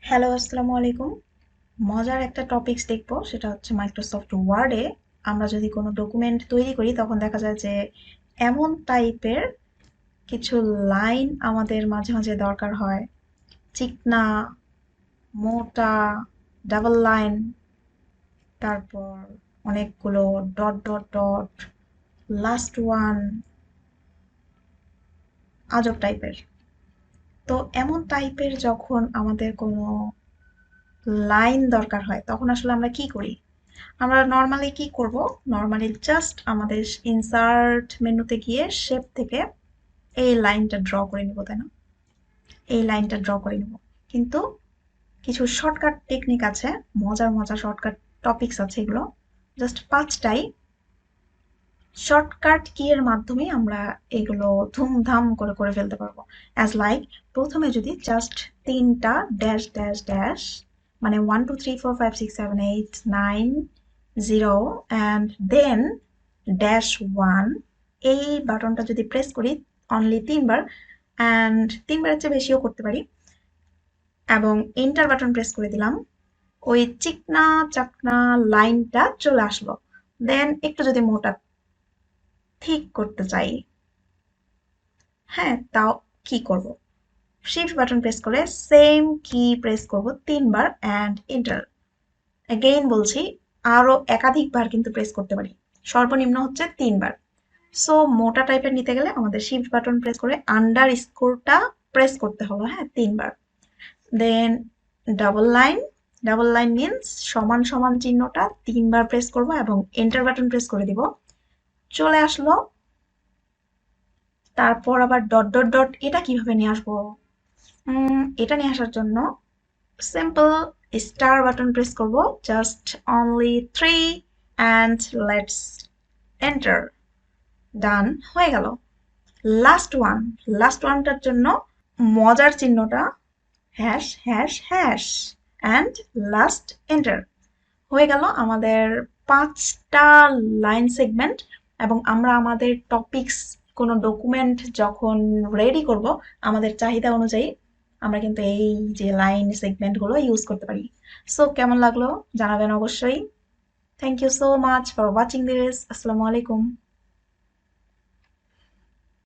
Hello, আসসালামু আলাইকুম। মজার একটা টপিকস দেখবো, সেটা হচ্ছে মাইক্রোসফট ওয়ার্ডে আমরা যদি কোনো ডকুমেন্ট তৈরি করি তখন দেখা যায় যে এমন টাইপের কিছু লাইন আমাদের মাঝে মাঝে দরকার হয়। চিকনা, মোটা, ডাবল লাইন, তারপর অনেকগুলো dot dot dot, last one, আজব টাইপের। তো এমন টাইপের যখন আমাদের কোনো লাইন দরকার হয় তখন আসলে আমরা কি করি? আমরা নর্মালি কি করব? নর্মালি জাস্ট আমাদের ইনসার্ট মেনুতে গিয়ে শেপ থেকে এই লাইনটা ড্র করে নিব, তাই না? এই লাইনটা ড্র করে নিব। কিন্তু কিছু শর্টকাট টেকনিক আছে, মজার মজার শর্টকাট টপিকস আছে, এগুলো জাস্ট পাঁচটাই শর্টকাট কি এর মাধ্যমে আমরা এগুলো ধুমধাম করে করে ফেলতে পারবো। অ্যাজ লাইক, প্রথমে যদি জাস্ট তিনটা ড্যাশ ড্যাশ ড্যাশ, মানে 1 2 3 4 5 6 7 8 9 0 অ্যান্ড দেন ড্যাশ ওয়ান, এই বাটনটা যদি প্রেস করি অনলি তিনবার, অ্যান্ড তিনবারের চেয়ে বেশিও করতে পারি, এবং এন্টার বাটন প্রেস করে দিলাম, ওই চিকনা চাকনা লাইনটা চলে আসলো। দেন একটু যদি মোটা ঠিক করতে চাই, হ্যাঁ, তাও কি করব? শিফট বাটন প্রেস করে সেম কি প্রেস করব তিনবার অ্যান্ড এন্টার। এগেইন বলছি, আরো একাধিকবার কিন্তু প্রেস করতে পারি, সর্বনিম্ন হচ্ছে তিনবার। সো মোটা টাইপের নিতে গেলে আমাদের শিফট বাটন প্রেস করে আন্ডার স্কোরটা প্রেস করতে হলো, হ্যাঁ, তিনবার। Then double line, double line means সমান সমান চিহ্নটা তিনবার প্রেস করব এবং এন্টার বাটন প্রেস করে দিব, চলে আসলো। তারপর আবার ডট ডট ডট, এটা কিভাবে নিয়ে আসবো? এটা নিয়ে আসার জন্য সিম্পল স্টার বাটন প্রেস করব, just only three, and let's enter. Done হয়ে গেল। লাস্ট ওয়ান, লাস্ট ওয়ানটার জন্য মজার চিহ্নটা hash hash hash, and last enter. হয়ে গেল আমাদের পাঁচটা লাইন সেগমেন্ট। এবং আমরা আমাদের টপিকস, কোনো ডকুমেন্ট যখন রেডি করব, আমাদের চাহিদা অনুযায়ী আমরা কিন্তু এই যে লাইন সেগমেন্টগুলো ইউজ করতে পারি। সো কেমন লাগলো জানাবেন অবশ্যই। Thank you so much for watching this. আসসালামু আলাইকুম।